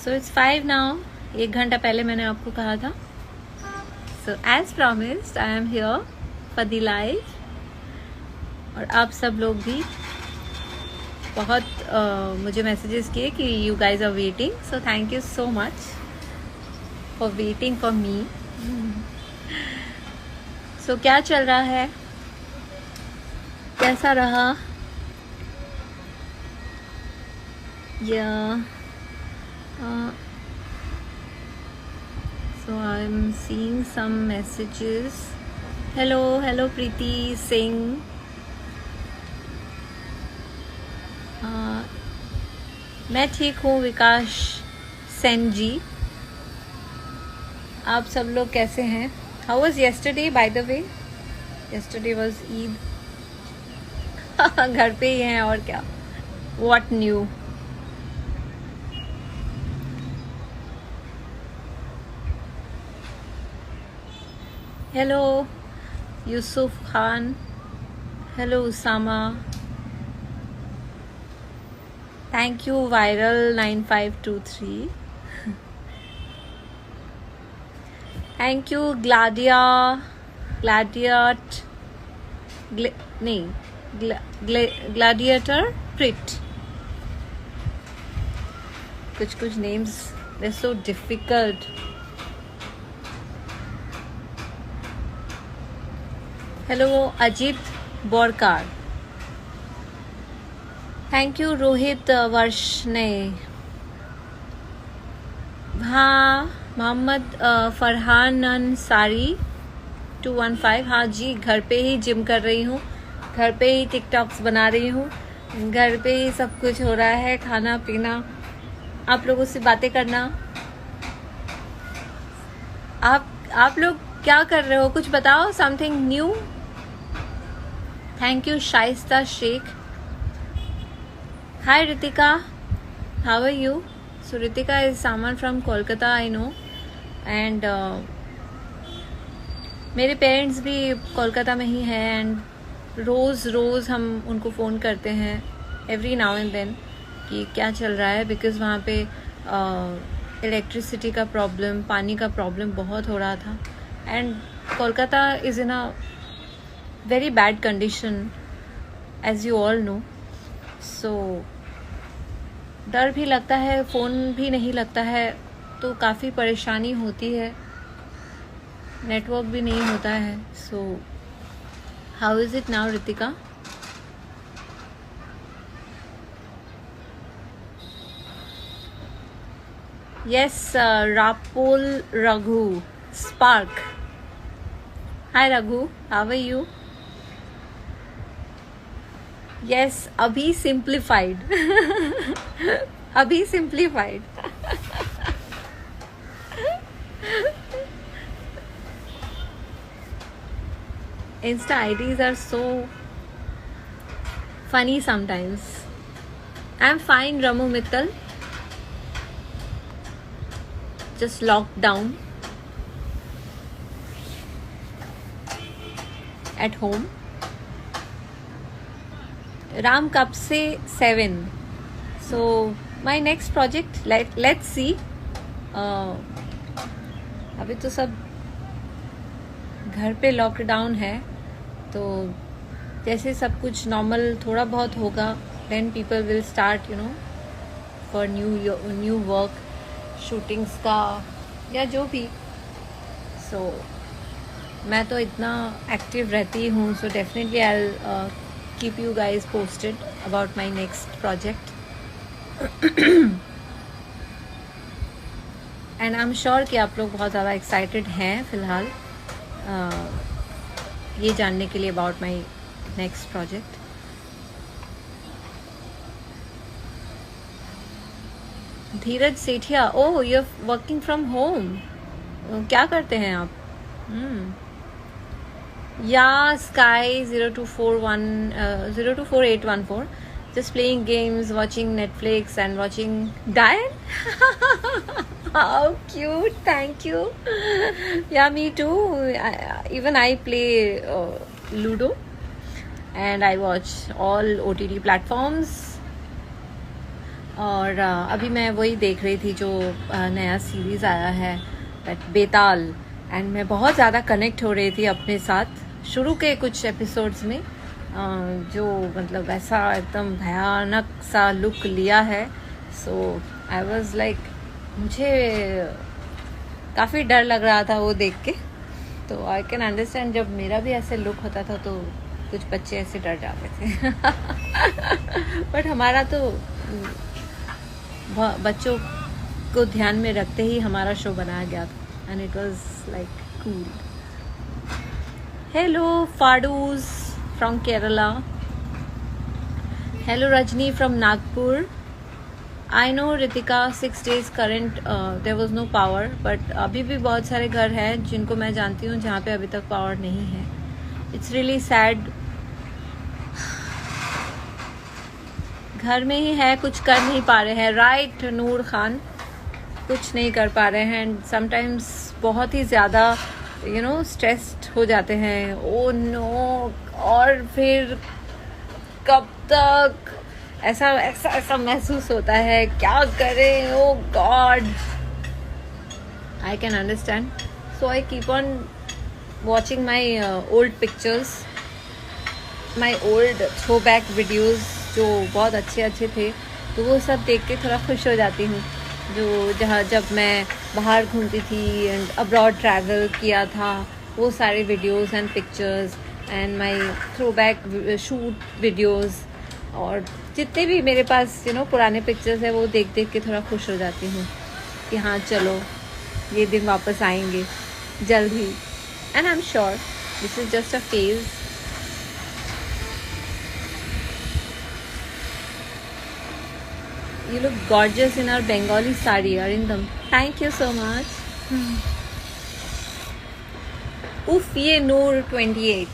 So it's 5 now. 1 घंटा पहले मैंने आपको कहा था. So as promised, I am here for the live. और आप सब लोग भी बहुत मुझे मैसेजेस किए कि you guys are waiting. So thank you so much for waiting for me. So क्या चल रहा है? कैसा रहा? Yeah. So I'm seeing some messages. Hello Preeti Singh. मैं ठीक हूँ विकास सेन जी. आप सब लोग कैसे हैं? How was yesterday by the way? Yesterday was Eid. घर पे ही हैं और क्या? What new? Hello Yusuf Khan. Hello Usama. Thank you viral 9523. Thank you gladiator प्रिट. कुछ names they so difficult. Hello Ajit Borkar. Thank you Rohit Varshney. हाँ मोहम्मद फरहान अंसारी 215. हाँ जी, घर पे ही जिम कर रही हूँ, घर पे ही टिकटॉक्स बना रही हूँ, घर पे ही सब कुछ हो रहा है. खाना पीना, आप लोगों से बातें करना. आप लोग क्या कर रहे हो? कुछ बताओ. Something new. Thank you Shaista Shaikh. Hi Ritika, how are you? So Ritika is someone from Kolkata, I know. And मेरे पेरेंट्स भी कोलकाता में ही हैं एंड रोज़ हम उनको फ़ोन करते हैं एवरी नाउ एंड देन कि क्या चल रहा है, बिकॉज़ वहाँ पे इलेक्ट्रिसिटी का प्रॉब्लम, पानी का प्रॉब्लम बहुत हो रहा था. And Kolkata is in a very bad condition as you all know. So डर भी लगता है, फ़ोन भी नहीं लगता है, तो काफ़ी परेशानी होती है. नेटवर्क भी नहीं होता है. So how is it now Ritika? Yes, Rapol Raghu Spark. Hi Raghu, how are you? Yes, अभी simplified. अभी simplified. Insta IDs are so funny sometimes. I'm fine, Ramu Mittal. Just locked down at home. Ram कब से 7. So my next project, let's see. अभी तो सब घर पे lockdown है, तो जैसे सब कुछ नॉर्मल थोड़ा बहुत होगा, then people will start for new work, shootings का या जो भी. So मैं तो इतना एक्टिव रहती हूँ, so definitely I'll keep you guys posted about my next project. And I'm sure कि आप लोग बहुत ज़्यादा excited हैं फ़िलहाल ये जानने के लिए about my next project. Dheeraj Sethia, oh you're working from home. क्या करते हैं आप? Yeah, Sky 024814. Just playing games, watching Netflix and watching Diane. How cute! Thank you. Yeah, me too. Even I play Ludo, and I watch all OTT platforms. और अभी मैं वही देख रही थी जो नया सीरीज़ आया है दैट बेताल, एंड मैं बहुत ज़्यादा कनेक्ट हो रही थी अपने साथ शुरू के कुछ एपिसोड्स में, जो मतलब ऐसा एकदम भयानक सा लुक लिया है. सो आई वाज लाइक, मुझे काफ़ी डर लग रहा था वो देख के. तो आई कैन अंडरस्टैंड, जब मेरा भी ऐसे लुक होता था तो कुछ बच्चे ऐसे डर जाते थे. बट हमारा तो बच्चों को ध्यान में रखते ही हमारा शो बनाया गया था, and it was like cool. Hello फाडूज from Kerala. Hello Rajni from Nagpur. I know Ritika 6 days current there was no power, but अभी भी बहुत सारे घर हैं जिनको मैं जानती हूँ जहाँ पे अभी तक पावर नहीं है. It's really sad. घर में ही है, कुछ कर नहीं पा रहे हैं. राइट नूर खान, कुछ नहीं कर पा रहे हैं. एंड समटाइम्स बहुत ही ज़्यादा स्ट्रेस्ड हो जाते हैं. ओ नो, और फिर कब तक ऐसा ऐसा ऐसा महसूस होता है, क्या करें. Oh God, I can understand. So I keep on watching my old pictures, my old throwback videos जो बहुत अच्छे थे. तो वो सब देख के थोड़ा खुश हो जाती हूँ, जो जब मैं बाहर घूमती थी एंड अब्रॉड ट्रैवल किया था, वो सारे videos and pictures and my throwback shoot videos, और जितने भी मेरे पास पुराने पिक्चर्स है वो देख देख के थोड़ा खुश हो जाती हूँ कि हाँ चलो ये दिन वापस आएंगे जल्द ही. And I am sure this is just a phase. You look gorgeous in our Bengali sari, Arindam. Thank you so much. उफ, ये नूर 28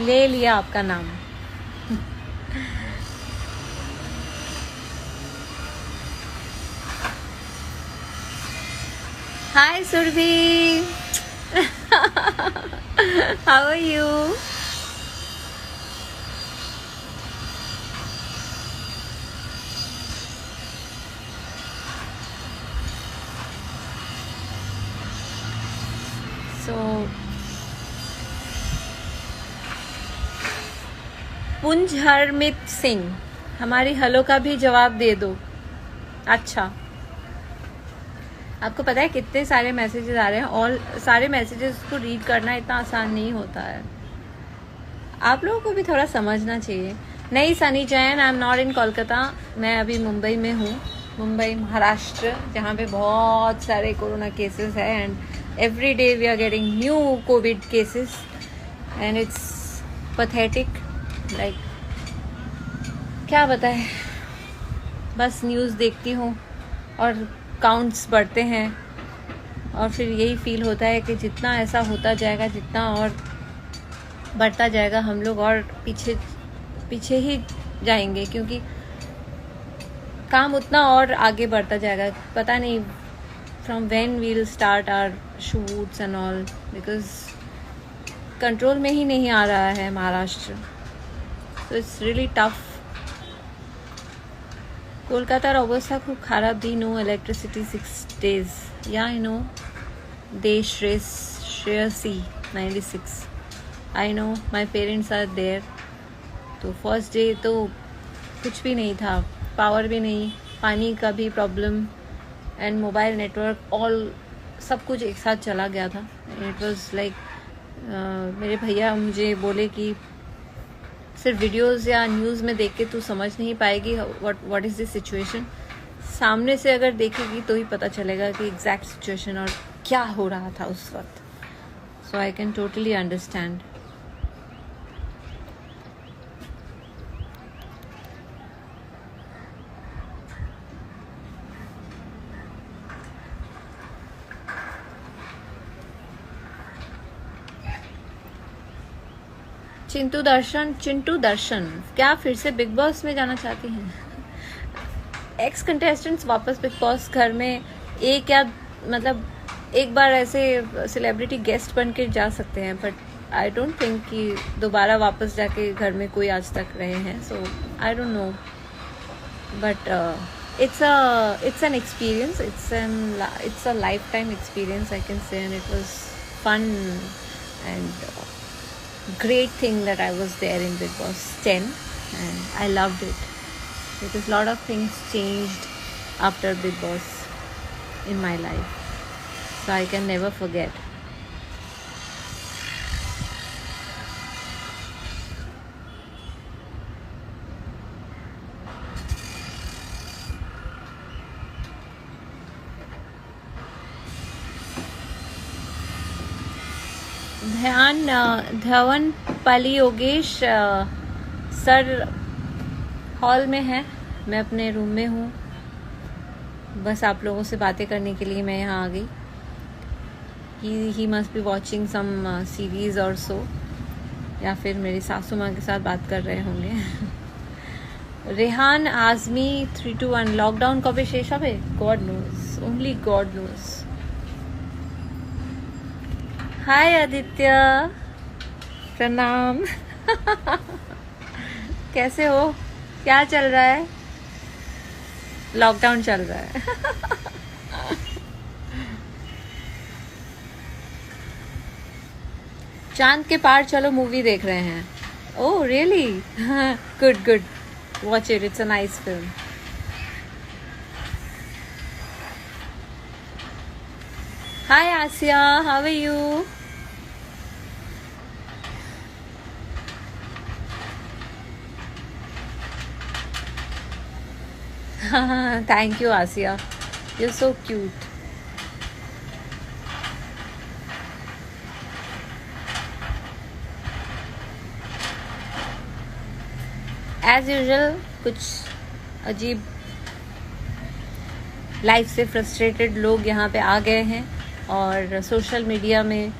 ले लिया आपका नाम. Hi Survi. How are you? पुंज हरमित सिंह, हमारी हेलो का भी जवाब दे दो. अच्छा, आपको पता है कितने सारे मैसेजेस आ रहे हैं, और सारे मैसेजेस को रीड करना इतना आसान नहीं होता है. आप लोगों को भी थोड़ा समझना चाहिए. नहीं Sunny Jain, I am not in Kolkata. मैं अभी मुंबई में हूँ, मुंबई महाराष्ट्र, जहाँ पे बहुत सारे कोरोना केसेस हैं. And every day we are getting new COVID cases and it's pathetic. Like क्या बताएं, बस न्यूज़ देखती हूँ और काउंट्स बढ़ते हैं, और फिर यही फील होता है कि जितना ऐसा होता जाएगा, जितना और बढ़ता जाएगा, हम लोग और पीछे ही जाएंगे, क्योंकि काम उतना और आगे बढ़ता जाएगा. पता नहीं from when we will start our shoots and all, because control में ही नहीं आ रहा है Maharashtra. So it's really tough. কলকাতার অবস্থা খুব খারাপ. দি no electricity 6 days. Yeah, I know. Desh Shreyasi 96. I know. My parents are there. तो फर्स्ट डे तो कुछ भी नहीं था, पावर भी नहीं, पानी का भी problem, and mobile network all सब कुछ एक साथ चला गया था. इट वाज लाइक मेरे भैया मुझे बोले कि सिर्फ वीडियोस या न्यूज़ में देख के तू समझ नहीं पाएगी व्हाट इज़ दिस सिचुएशन. सामने से अगर देखेगी तो ही पता चलेगा कि एग्जैक्ट सिचुएशन और क्या हो रहा था उस वक्त. So I can totally understand. Chintu Darshan क्या फिर से बिग बॉस में जाना चाहती हैं? एक्स कंटेस्टेंट्स वापस बिग बॉस घर में एक बार ऐसे सेलिब्रिटी गेस्ट बन के जा सकते हैं, बट आई डोंट थिंक कि दोबारा वापस जाके घर में कोई आज तक रहे हैं. So I don't know. but it's an experience. It's a lifetime experience, I can say, and it was fun and great thing that I was there in Big Boss 10, and I loved it because a lot of things changed after Big Boss in my life, so I can never forget. Dhawan Pali Yogesh sir hall में है, मैं अपने room में हूँ, बस आप लोगों से बातें करने के लिए मैं यहाँ आ गई. He must be watching some series और सो, या फिर मेरी सासू माँ के साथ बात कर रहे होंगे. रेहान आजमी 321 लॉकडाउन कब शेष है? God knows, only God knows. Hi Aditya, प्रणाम. कैसे हो? क्या चल रहा है? लॉकडाउन चल रहा है. चांद के पार चलो मूवी देख रहे हैं. Oh really? Good good, watch it, it's a nice film. Hi Asia, how are you? Thank you, Asia. You're so cute. As usual, कुछ अजीब लाइफ से फ्रस्ट्रेटेड लोग यहाँ पे आ गए हैं, और सोशल मीडिया में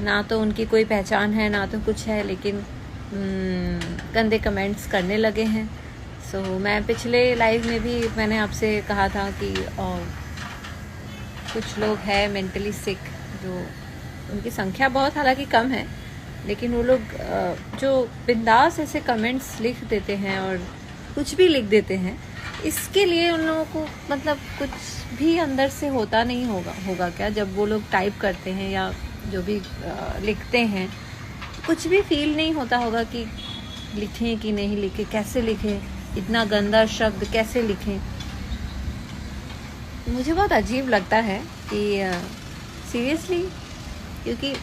ना तो उनकी कोई पहचान है ना तो कुछ है, लेकिन गंदे कमेंट्स करने लगे हैं. सो मैं पिछले लाइव में भी मैंने आपसे कहा था कि कुछ लोग हैं मेंटली सिक, जो उनकी संख्या बहुत हालांकि कम है, लेकिन वो लोग जो बिंदास ऐसे कमेंट्स लिख देते हैं और कुछ भी लिख देते हैं, इसके लिए उन लोगों को मतलब कुछ भी अंदर से होता नहीं होगा क्या? जब वो लोग टाइप करते हैं या जो भी लिखते हैं, कुछ भी फील नहीं होता होगा कि लिखें कि नहीं लिखें, कैसे लिखें, इतना गंदा शब्द कैसे लिखें. मुझे बहुत अजीब लगता है कि सीरियसली, क्योंकि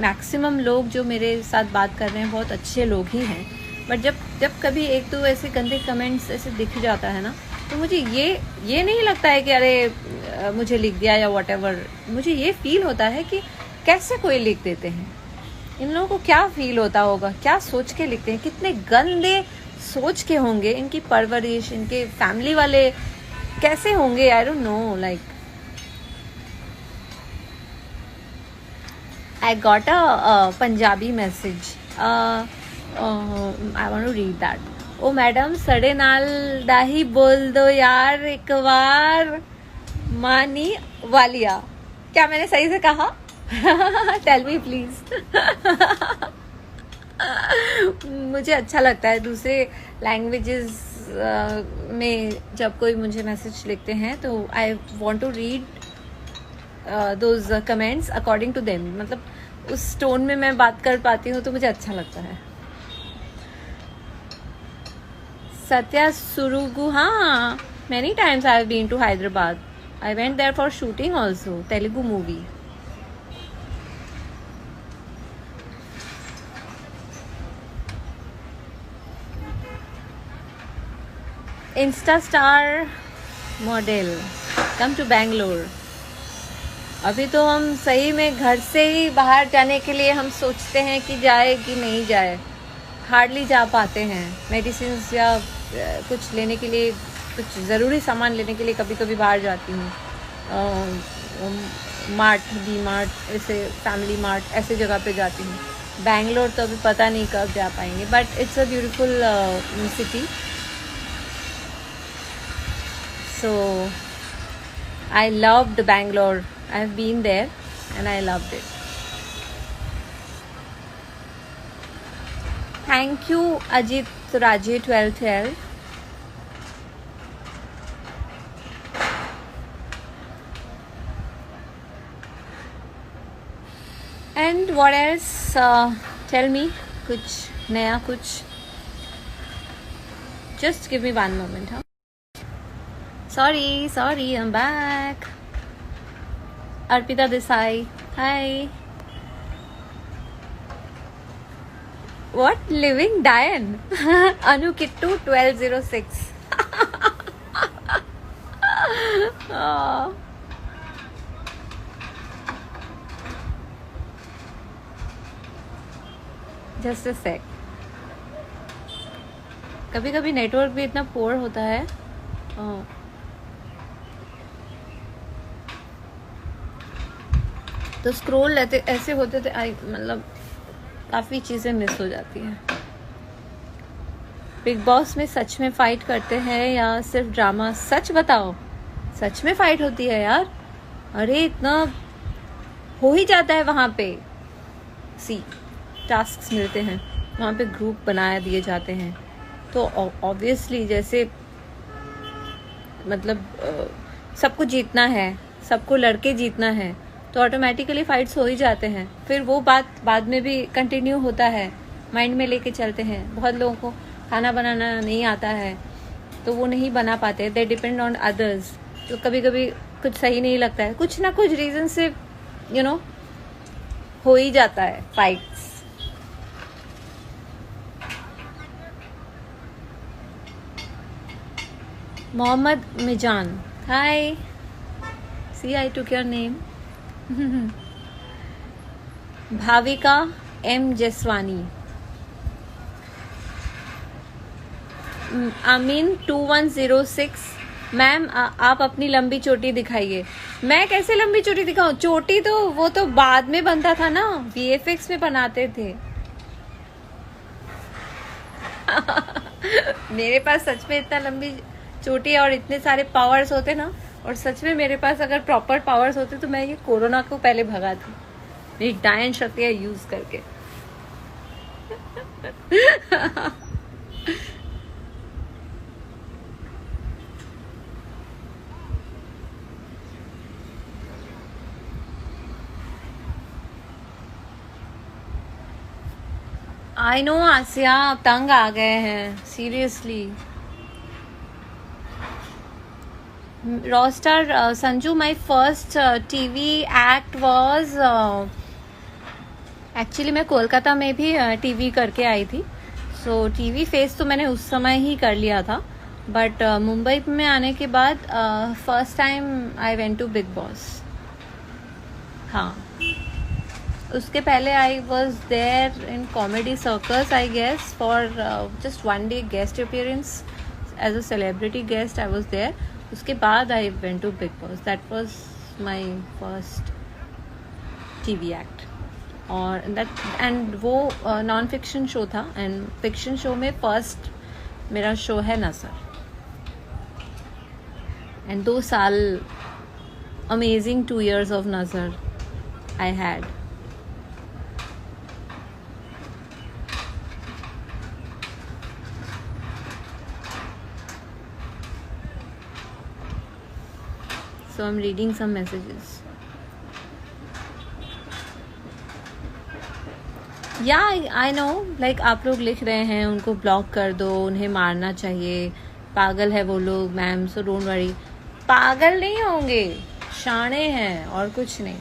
मैक्सिमम लोग जो मेरे साथ बात कर रहे हैं बहुत अच्छे लोग ही हैं, बट जब कभी एक दो ऐसे गंदे कमेंट्स ऐसे दिख जाता है ना, तो मुझे ये नहीं लगता है कि अरे मुझे लिख दिया या व्हाटएवर. मुझे ये फील होता है कि कैसे कोई लिख देते हैं, इन लोगों को क्या फील होता होगा, क्या सोच के लिखते हैं, कितने गंदे सोच के होंगे, इनकी परवरिश, इनके फैमिली वाले कैसे होंगे. आई don't no, like I got a Punjabi message. I want to read that. ओ मैडम सड़े नाल दाही बोल दो यार एक बार, मानी वालिया. क्या मैंने सही से कहा? Tell me please. मुझे अच्छा लगता है दूसरे लैंग्वेजेस में जब कोई मुझे मैसेज लिखते हैं, तो I want to read those comments according to them. मतलब उस टोन में मैं बात कर पाती हूँ तो मुझे अच्छा लगता है. सत्या सुरुगु, हाँ, many times I have been to Hyderabad. I went there for shooting also, Telugu movie. Insta star model, come to Bangalore. अभी तो हम सही में घर से ही बाहर जाने के लिए हम सोचते हैं कि जाए कि नहीं जाए, हार्डली जा पाते हैं. मेडिसिन या कुछ लेने के लिए, कुछ ज़रूरी सामान लेने के लिए कभी कभी बाहर जाती हूँ. मार्ट, डी मार्ट, ऐसे फैमिली मार्ट, ऐसे जगह पे जाती हूँ. बैंगलोर तो अभी पता नहीं कब जा पाएंगे, but it's a beautiful city. So I loved Bangalore. I have been there and I loved it. Thank you Ajit Raje 1212. And what else, tell me, कुछ नया कुछ. Just give me 1 moment, huh? Sorry, I'm back. Arpita Desai, hi. What? Living Diane? Anu Kittu 1206. Oh. Just a sec. कभी कभी network भी इतना पोर होता है. तो स्क्रॉल ऐसे होते थे, मतलब काफ़ी चीज़ें मिस हो जाती हैं. बिग बॉस में सच में फाइट करते हैं या सिर्फ ड्रामा? सच बताओ, सच में फाइट होती है यार. अरे इतना हो ही जाता है वहाँ पे. टास्क मिलते हैं वहाँ पे, ग्रुप बनाया दिए जाते हैं, तो ऑब्वियसली जैसे मतलब सबको जीतना है, सबको लड़के जीतना है, तो ऑटोमेटिकली फाइट्स हो ही जाते हैं. फिर वो बात बाद में भी कंटिन्यू होता है, माइंड में लेके चलते हैं. बहुत लोगों को खाना बनाना नहीं आता है तो वो नहीं बना पाते, दे डिपेंड ऑन अदर्स. तो कभी कभी कुछ सही नहीं लगता है, कुछ ना कुछ रीज़न से हो ही जाता है fights. Mohammad Mizan, hi. See I took your name. Bhavika M Jaswani, Amin 2106. Ma'am आप अपनी लंबी चोटी दिखाइए. मैं कैसे लंबी चोटी दिखाऊं? चोटी तो वो तो बाद में बनता था ना, VFX में बनाते थे. मेरे पास सच में इतना लंबी चोटी और इतने सारे पावर्स होते ना, और सच में मेरे पास अगर प्रॉपर पावर्स होते तो मैं ये कोरोना को पहले भगाती, मेरी डायन शक्तियाँ यूज करके. आई नो आसिया, तंग आ गए हैं seriously. Rockstar Sanju, my first TV act was actually मैं कोलकाता में भी टीवी करके आई थी. सो टीवी फेस तो मैंने उस समय ही कर लिया था, बट मुंबई में आने के बाद first time I went to Bigg Boss. हाँ, उसके पहले I was there in Comedy Circus, I guess, for just 1 day guest appearance as a celebrity guest. I was there. उसके बाद I went to Bigg Boss. That was my first TV act. और and वो non fiction show था, and fiction show में first मेरा show है Nazar. And 2 साल amazing 2 years of नज़र I had. So I'm reading some messages. Yeah, I know. Like आप लोग लिख रहे हैं उनको ब्लॉक कर दो, उन्हें मारना चाहिए, पागल है वो लोग मैम. सो डोंट वरी, पागल नहीं होंगे, शाणे हैं और कुछ नहीं.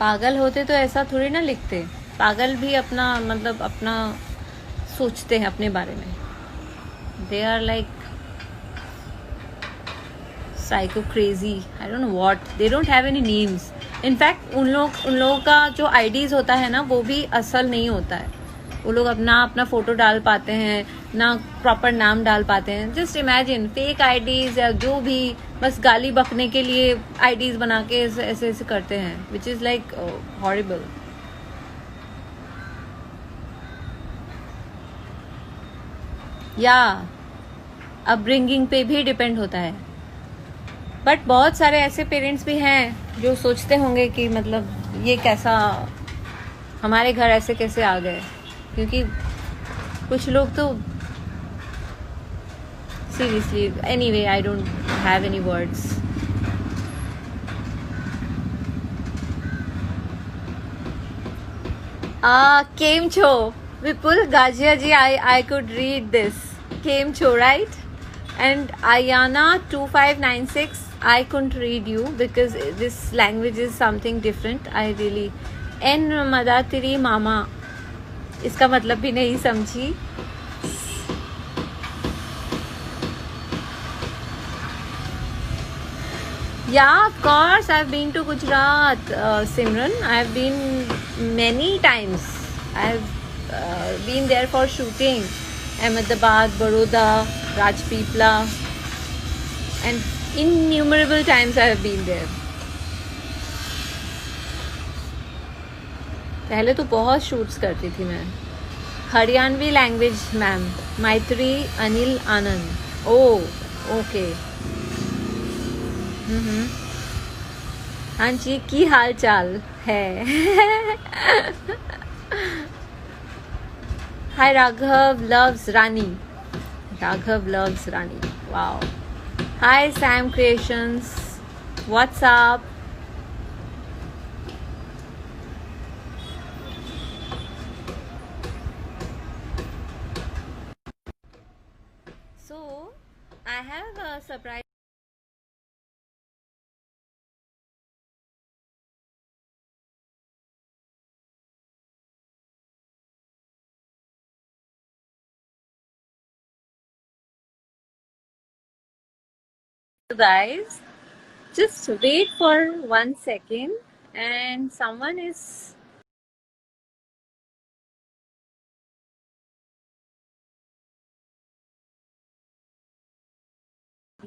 पागल होते तो ऐसा थोड़ी ना लिखते. पागल भी अपना मतलब अपना सोचते हैं अपने बारे में. They are like psycho crazy, I don't know what, they don't have any names. In fact उन लोगों का जो IDs होता है ना, वो भी असल नहीं होता है. वो लोग अपना फोटो डाल पाते हैं ना, प्रॉपर नाम डाल पाते हैं. जस्ट इमेजिन, फेक IDs या जो भी, बस गाली बकने के लिए IDs बना के ऐसे करते हैं, विच इज लाइक हॉरिबल. या अपब्रिंगिंग पे भी डिपेंड होता है. बट बहुत सारे ऐसे पेरेंट्स भी हैं जो सोचते होंगे कि मतलब ये कैसा, हमारे घर ऐसे कैसे आ गए. क्योंकि कुछ लोग तो seriously, anyway I don't have any words. Came Cho. Vipul Gajia ji, I could read this. Came Cho, right? And Ayana 2596, I couldn't read you because this language is something different. I really. N Madatiri Mama. इसका मतलब भी नहीं समझी. Yeah, of course. I've been to Gujarat, Simran. I've been many times. I've been there for shooting. Ahmedabad, Baroda, Rajpipla, and innumerable times I have been there. पहले तो बहुत shoots करती थी मैं. Haryanvi language ma'am. मैत्री अनिल आनंद. Oh okay. हाँ जी, की हाल चाल है. Hi Raghav loves Rani. Raghav loves Rani. Wow. Hi Sam creations. What's up. So I have a surprise. Guys, just wait for 1 second, and someone is.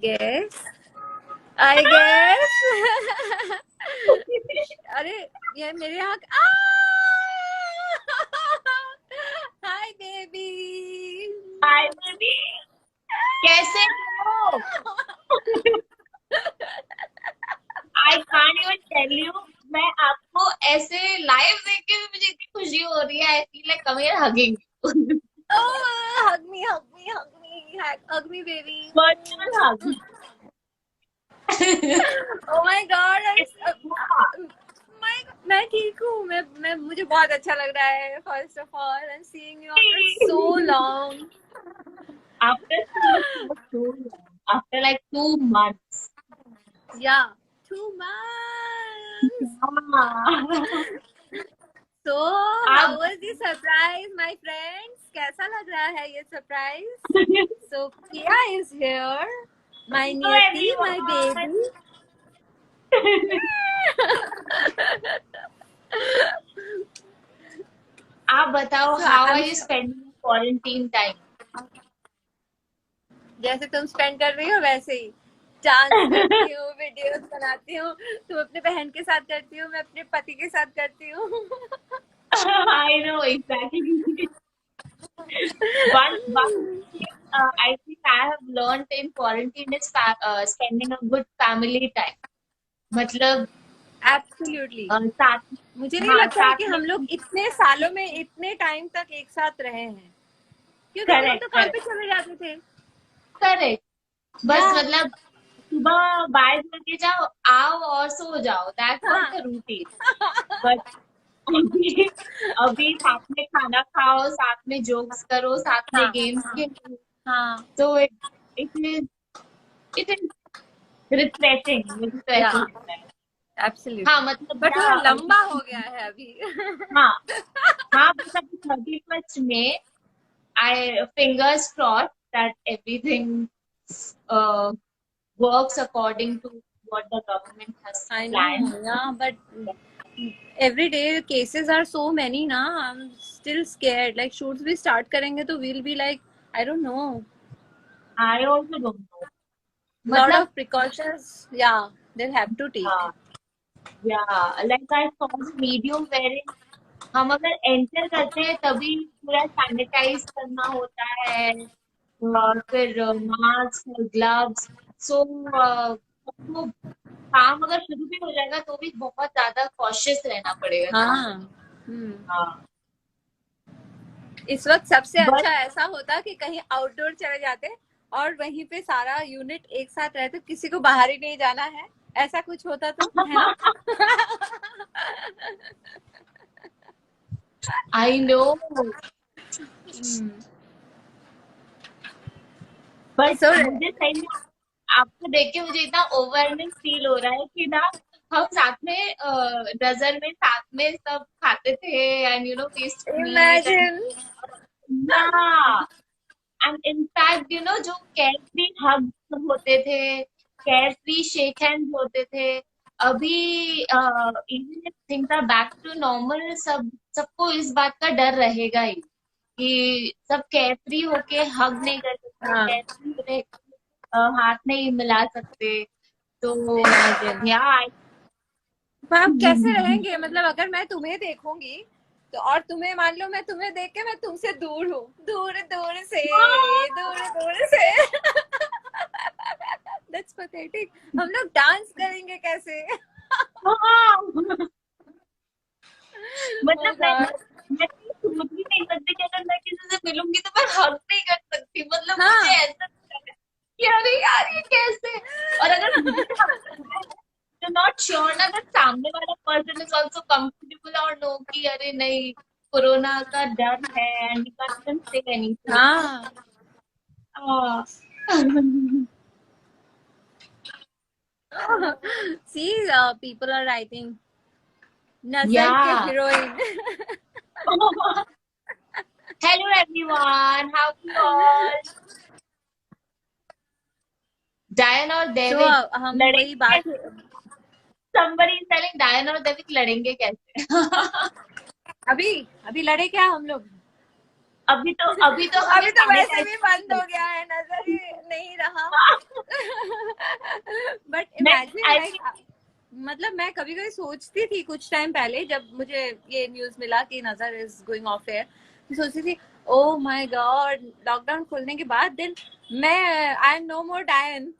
Guess. I guess. अरे ये मेरे यहाँ. Hi baby. हाय बेबी, कैसे हो? I can't even tell you. मैं आपको ऐसे live देख के भी मुझे इतनी खुशी हो रही है. I feel like come here hugging. Oh, hug me, hug me, hug me, hug me, baby. Virtual hug. Oh my God, मैं ठीक हूँ. मैं मुझे बहुत अच्छा लग रहा है. First of all, I'm seeing you after so long. After like 2 months. Yeah, 2 months. So, how was the surprise, my friends? कैसा लग रहा है ये surprise? So, Priya is here. My Niyati, my baby. आप बताओ, So, how are you spending quarantine time? जैसे तुम spend कर रही हो वैसे ही. डांस करती हूँ, वीडियोस बनाती हूँ. तुम अपने बहन के साथ करती हो, मैं अपने पति के साथ करती हूँ. I know exactly. One thing I think I have learned in quarantine is spending a good family time. मतलब Absolutely. साथ. मुझे नहीं हाँ, लगता है साथ कि में. हम लोग इतने सालों में इतने टाइम तक एक साथ रहे हैं, क्योंकि हम लोग करेक्ट तो काम पे करेक्ट चले जाते थे. करेक्ट. बस Yeah. मतलब सुबह बाय करके जाओ, आओ और सो जाओ. दैट वाज हाँ. The routine. बट अभी अभी साथ में खाना खाओ, साथ में जोक्स करो, साथ में हाँ. गेम्स हाँ. खेलो. हाँ. तो इट इज रिफ्रेशिंग. मुझे तो ऐसा Yeah. लगता है. हाँ Absolutely. मतलब बट थोड़ा या. लंबा हो गया है अभी. हाँ हाँ, बस अभी 31st में. I fingers crossed that everything uh, works according to what the government has I know. planned. Yeah, but every day cases are so many ना. I'm still scared. Like shoots भी start करेंगे तो we'll be like, I don't know. I also don't know. Lot मतलब of precautions. Yeah, they'll have to take. yeah, like I saw the video wherein हम अगर enter करते हैं तभी पूरा सैनिटाइज करना होता है. फिर मास्क, ग्लव्स. सो तो काम अगर शुरू भी हो जाएगा तो भी बहुत ज्यादा कॉशियस रहना पड़ेगा. हाँ. हाँ. इस वक्त सबसे बट अच्छा ऐसा होता कि कहीं आउटडोर चले जाते और वहीं पे सारा यूनिट एक साथ रहते, किसी को बाहर ही नहीं जाना है, ऐसा कुछ होता तो, है ना. I know. बट सो मुझे सही में आपको देख के मुझे इतना ओवरवेलमिंग फील हो रहा है कि ना, हम साथ में नजर में साथ में सब खाते थे, and you know we used to meet and imagine. Yeah, and in fact you know जो केयरफ्री हग्स होते थे, केयरफ्री शेक हैंड्स होते थे, अभी even if things are back to normal, सब सबको इस बात का डर रहेगा ही कि सब केयरफ्री होके हग नहीं कर सकते, हाँ, केयरफ्री रह हाथ नहीं मिला सकते। तो इमेजिन। या पर आप कैसे रहेंगे? मतलब अगर मैं तुम्हें देखूंगी तो, और तुम्हें मान लो मैं तुम्हें देख के मैं तुमसे दूर हूँ, दूर दूर से, दूर दूर से। That's pathetic. हम लोग डांस करेंगे कैसे? मतलब ओ गॉड। मैं तो सोच भी नहीं सकती कि अगर मैं किसी से मिलूंगी तो मैं हग नहीं कर सकती, मतलब मुझे हाँ। ऐसा लगता है कि अरे यार ये कैसे। और अगर मुझे हग करना है तो नॉट श्योर ना that सामने वाला पर्सन इज ऑल्सो कंफर्टेबल और नो कि अरे नहीं, कोरोना का डर है and we can't even say anything. हाँ। See, people are writing Nazar के या heroine. Hello everyone, how you all. डायन और सो डेविड हम वही लड़ेंगे बात। कैसे? somebody is telling डायन और डेविड लड़ेंगे कैसे? अभी अभी लड़े क्या हम लोग? अभी तो हमें अभी तो वैसे सैनिटाइज भी बंद हो गया है, नजर ही नहीं रहा। बट मैं इमेजिन आई लाइक, मतलब मैं कभी कभी सोचती थी कुछ टाइम पहले जब मुझे ये न्यूज मिला कि नजर इज गोइंग ऑफ एयर, तो सोचती थी ओ माय गॉड, लॉकडाउन खुलने के बाद दिन मैं आई एम नो मोर डायन।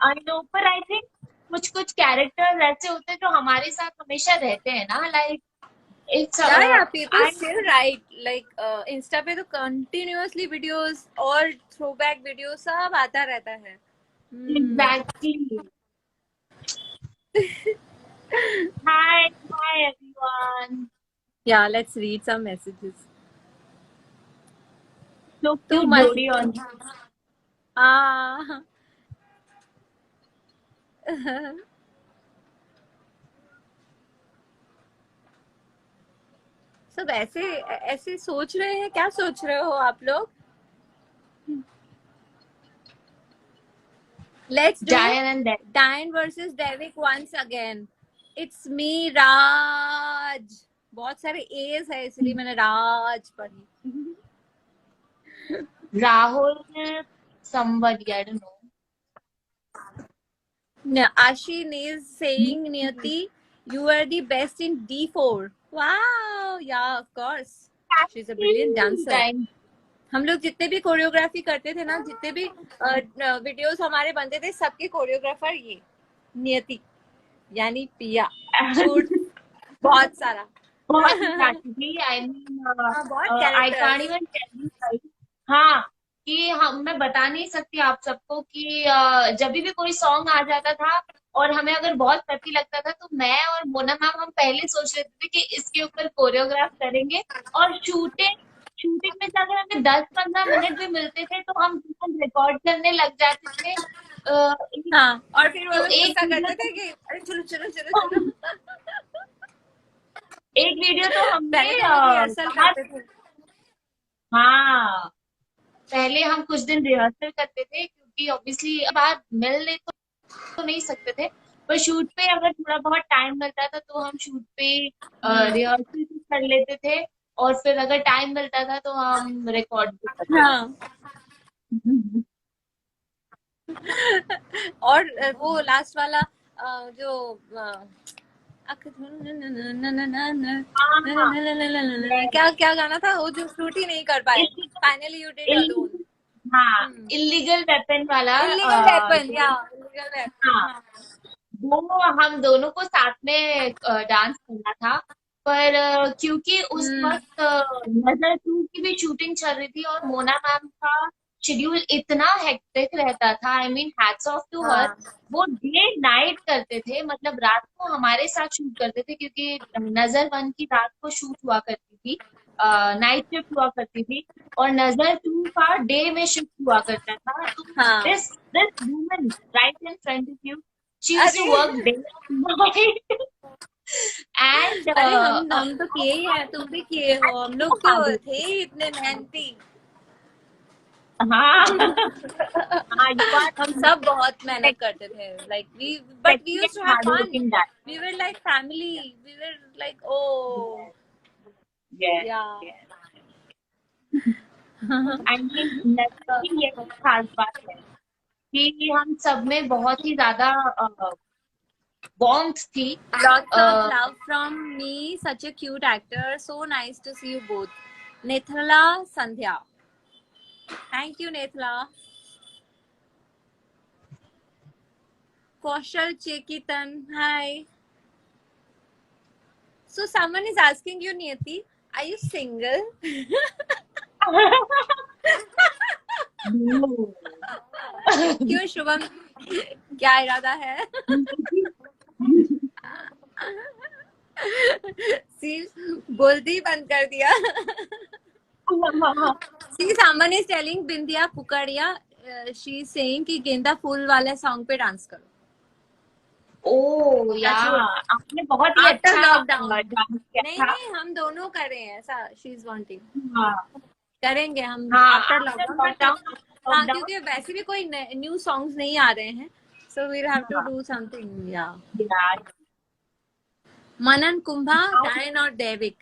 आई नो, पर आई थिंक कुछ कुछ कैरेक्टर्स ऐसे होते हैं जो हमारे साथ हमेशा रहते हैं ना, लाइक इट्स या people I still right like Insta पे तो कंटिन्यूअसली वीडियोस और थ्रोबैक वीडियो सब आता रहता है। Exactly. Hi hi everyone. Yeah, let's read some messages. So तू cute मस्त। जोड़ी on। आ सब ऐसे ऐसे सोच रहे हैं, क्या सोच रहे हो आप लोग? Let's do Diane and David. Diane versus David once again. It's me Raj. बहुत सारे एज है इसलिए मैंने राज पढ़ी। Rahul somebody, I don't know. Ashin is saying, Niyati, you are the best in D4. Wow, yeah, of course. She's a brilliant dancer. Time। हम लोग जितने भी कोरियोग्राफी करते थे ना, जितने भी वीडियोस हमारे बनते थे, सबके कोरियोग्राफर ये नियति, यानी पिया। झूठ बहुत सारा। बहुत एक्चुअली आई मीन हाँ, बहुत I can't characters. Even tell you guys. हाँ, कि हम मैं बता नहीं सकती आप सबको कि जब भी कोई सॉन्ग आ जाता था और हमें अगर बहुत सही लगता था तो मैं और मोना मैम हम पहले सोच लेते थे कि इसके ऊपर कोरियोग्राफ करेंगे। और शूटिंग शूटिंग में से अगर हमें 10-15 मिनट भी मिलते थे तो हम रिकॉर्ड करने लग जाते थे। हाँ, और फिर वो तो लोग एक गुस्सा वीडियो करते थे कि अरे चलो चलो चलो चलो। एक वीडियो तो हमने पहले तो हम लोग रिहर्सल कहा। करते थे। हाँ, पहले हम कुछ दिन रिहर्सल करते थे क्योंकि ऑब्वियसली बाहर मिलने तो नहीं सकते थे, पर शूट पे अगर थोड़ा बहुत टाइम मिलता था तो हम शूट पे रिहर्सल भी कर लेते थे, और फिर अगर टाइम मिलता था तो हम रिकॉर्ड भी करते हाँ, थे। और वो लास्ट वाला जो हाँ, क्या क्या गाना था वो जो शूट ही नहीं कर पाए? इस फाइनली यू डिड अलोन। हाँ, इलीगल वेपन वाला इलीगल वेपन, या इलीगल वेपन। हाँ, वो हम दोनों को साथ में डांस करना था। पर क्योंकि उस हाँ। वक्त नजर 2 की भी शूटिंग चल रही थी और मोना मैम का शेड्यूल इतना हेक्टिक रहता था, I mean hats off to her. हाँ वो डे नाइट करते थे, मतलब रात को हमारे साथ शूट करते थे, क्योंकि नजर वन की रात को शूट हुआ करती थी, नाइट शिफ्ट हुआ करती थी, और नजर टू का डे में शिफ्ट हुआ करता था। तो हाँ। This woman right in front of you, she used अरे to work day night and अरे हम तो किए ही है, तुम भी किए हो, हम लोग तो थे ही इतने मेहनती। हाँ हाँ, यू आर हम सब बहुत मेहनत करते थे, like we but we sexy used to and have fun. hardworking guy. We were like family, we were like oh Yes, yes, या। yes. I mean, नजर की ये खास बात है कि हम सब में बहुत ही ज्यादा वार्मथ थी। Lots of a, love from me, such a cute actor. So nice to see you both. Nethala Sandhya. Thank you, Nethala. Kaushal Chekitan. Hi. So someone is asking you, Niyati, are you single? no. क्यों शुभम, क्या इरादा है? सी बोलती ही बंद कर दिया। See, someone is telling Bindia Pukaria, she is saying कि गेंदा फूल वाले सॉन्ग पे डांस करो। ओ या, टचवुड आपने बहुत ही आफ्टर अच्छा लॉकडाउन। डांस किया नहीं था। नहीं, हम दोनों कर रहे हैं ऐसा, शी इज वांटिंग। हाँ करेंगे हम हाँ, after after lockdown, but lockdown, हाँ लॉकडाउन। क्योंकि वैसे भी कोई न्यू सॉन्ग्स नहीं आ रहे हैं, so we'll have to do something yeah. हाँ मनन कुंभा, यार, डायन और देविक।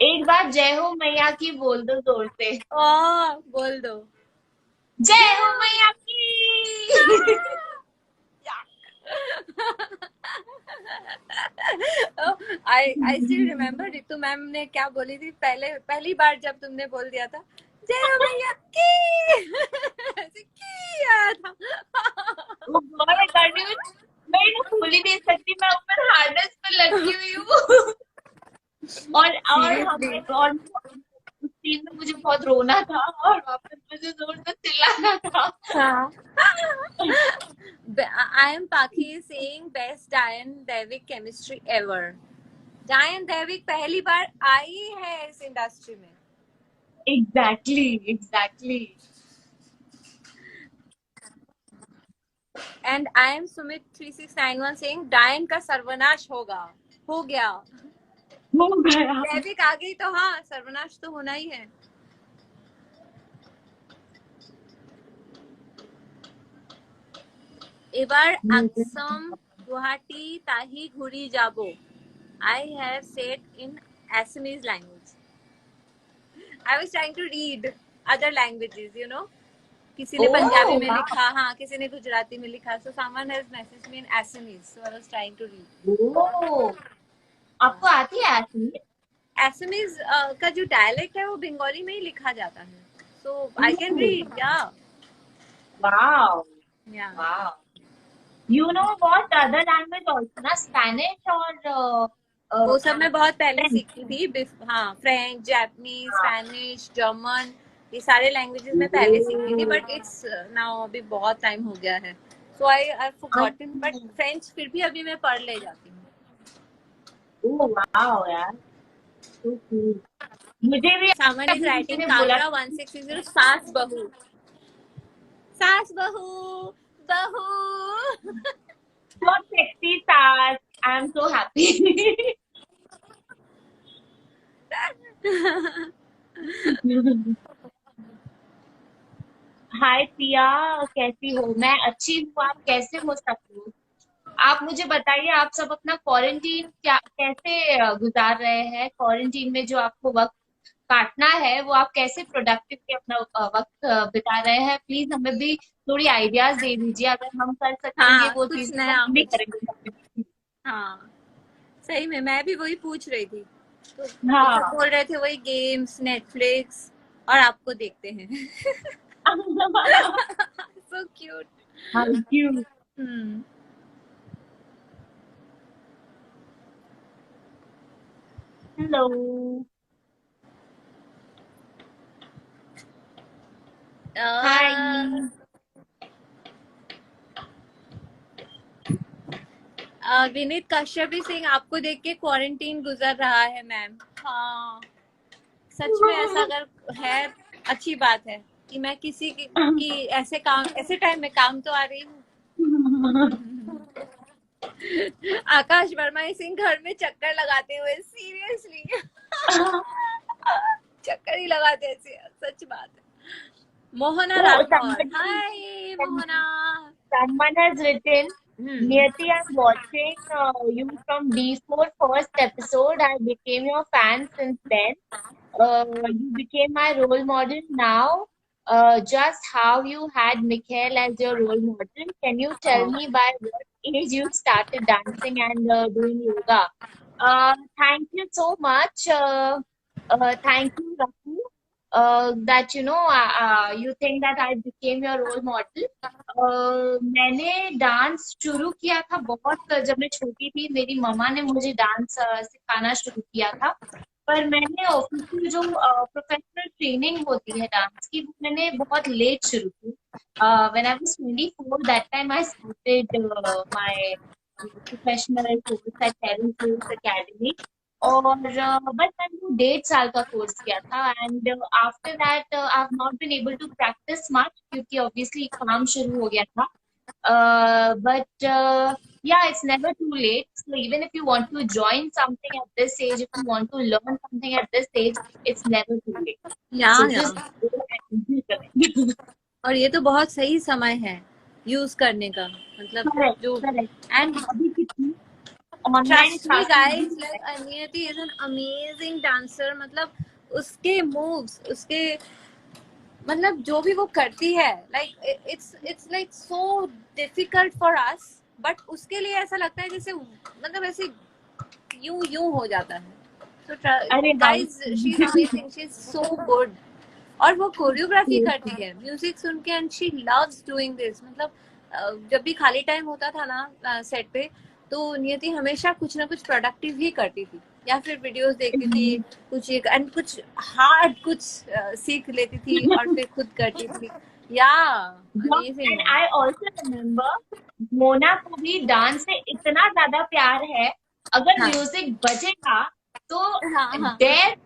एक बार जय हो मैया की बोल दो जोर से। ओ बोल दो। जय हो मैया की। I still remember Ritu ma'am ने क्या बोली थी पहली बार जब तुमने बोल दिया था जय हो मैया की। ऐसे की आया था। वो बहुत कंटिन्यू, मैं इन्हें भूल ही नहीं सकती, मैं ऊपर हार्नेस पे लटकी हुई हूँ। और हम सीरियसली। और उस सीन में मुझे बहुत रोना था, और वापस मुझे जोर से चिल्लाना था। हाँ। I am Paki saying best Diane Devik chemistry ever. Diane Devik पहली बार आई है इस इंडस्ट्री में। Exactly exactly. And I M Sumit 3691 saying डायन का सर्वनाश होगा, हो गया। हो गया। दैविक आ गई तो हाँ, सर्वनाश तो होना ही है। এবার আকসম গুয়াহাটি তাহি ঘুরি যাব। I have said in Assamese language. I was trying to read other languages, you know. किसी ने पंजाबी ओह में वाह। लिखा, हाँ किसी ने गुजराती में लिखा, so someone has messaged me in Assamese, so I was trying to read. ओह, आपको आती है असमी? Assamese का जो डायलेक्ट है वो बंगाली में ही लिखा जाता है, so I can read, yeah, वाह yeah. वाह। You know what other language also ना, स्पेनिश और वो सब मैं बहुत पहले फ्रेंच। सीखी थी, हाँ फ्रेंच, जापानीज, हाँ। स्पेनिश, जर्मन, ये सारे लैंग्वेजेस मैं पहले सीखी थी, बट इट्स नाउ अभी बहुत टाइम हो गया है, सो आई फॉरगॉटन, बट फ्रेंच फिर भी अभी मैं पढ़ ले जाती हूँ। ओह वाह यार, so cool। मुझे भी सामन इज अभी किसी राइटिंग ने बोला कालरा 1660 सास बहू, सास बहू, बहू। बहुत सेक्सी सास, आई एम सो हैप्पी। हाय पिया, कैसी हो? मैं अच्छी हूँ, आप कैसे हो सब लोग? आप मुझे बताइए, आप सब अपना क्वारंटीन क्या कैसे गुजार रहे हैं? क्वारंटीन में जो आपको वक्त काटना है, वो आप कैसे प्रोडक्टिवली अपना वक्त बिता रहे हैं? प्लीज हमें भी थोड़ी आइडियाज दे दीजिए, अगर हम कर सकेंगे हाँ वो कुछ चीजें तो नया हम भी कुछ, करेंगे। हाँ सही में मैं भी वही पूछ रही थी, तो ये सब हाँ। बोल रहे थे वही गेम्स, नेटफ्लिक्स, और आपको देखते हैं। So cute. Thank you. Hmm. Hello. Hi. Vineet Kashyapi Singh आपको देख के क्वारंटीन गुजर रहा है मैम। हाँ, सच में ऐसा अगर है, अच्छी बात है कि मैं किसी की ऐसे टाइम में काम तो आ रही हूँ। आकाश वर्मा सिंह घर में चक्कर लगाते हुए, सीरियसली। चक्कर ही लगाते ऐसे, सच बात है। Mohana Oh, Rathore, hi Mohana. someone has written, Niyati, I'm watching you from D4 first episode. I became your fan since then. You became my role model now. Just how you had Mikhail as your role model. Can you tell me by what age you started dancing and doing yoga? Thank you so much. Thank you, Rafi, that you think that I became your role model. मैंने dance शुरू किया था बहुत जब मैं छोटी थी। मेरी मम्मा ने मुझे डांस सिखाना शुरू किया था। पर मैंने ऑफिशियल जो प्रोफेशनल ट्रेनिंग होती है डांस की, वो मैंने बहुत लेट शुरू की। When I was 24, that time I started my professional course eight terrain course academy. और बस मैंने वो 1.5 साल का कोर्स किया था। And after that I have not been able to practise much, क्योंकि ऑब्वियसली काम शुरू हो गया था। But yeah, it's never too late. So even if you want to join something at this age, if you want to learn something at this age, it's never too late. या So just go and do it. और ये तो बहुत सही समय है use करने का, मतलब Correct, जो correct. And अभी कितनी online ट्रस्ट मी classes भी गाइस, लाइक नियति इज एन अमेजिंग डांसर। मतलब उसके मूव्स, उसके मतलब जो भी वो करती है, like it's like so difficult for us, but उसके लिए ऐसा लगता है जैसे मतलब ऐसे यूं यूं हो जाता है। तो अरे हम guys, she is amazing, she is so good. और वो कोरियोग्राफी करती है म्यूजिक सुन के, and she loves doing this. मतलब जब भी खाली टाइम होता था ना सेट पे, तो नियति हमेशा कुछ ना कुछ प्रोडक्टिव ही करती थी, या फिर वीडियोस देखती थी कुछ एक, एंड कुछ हार्ड कुछ सीख लेती थी और फिर खुद करती थी। या अमेजिंग एंड है। आई ऑल्सो रिमेम्बर, मोना को भी डांस से इतना ज्यादा प्यार है, अगर हाँ म्यूजिक बजेगा तो हाँ हाँ देर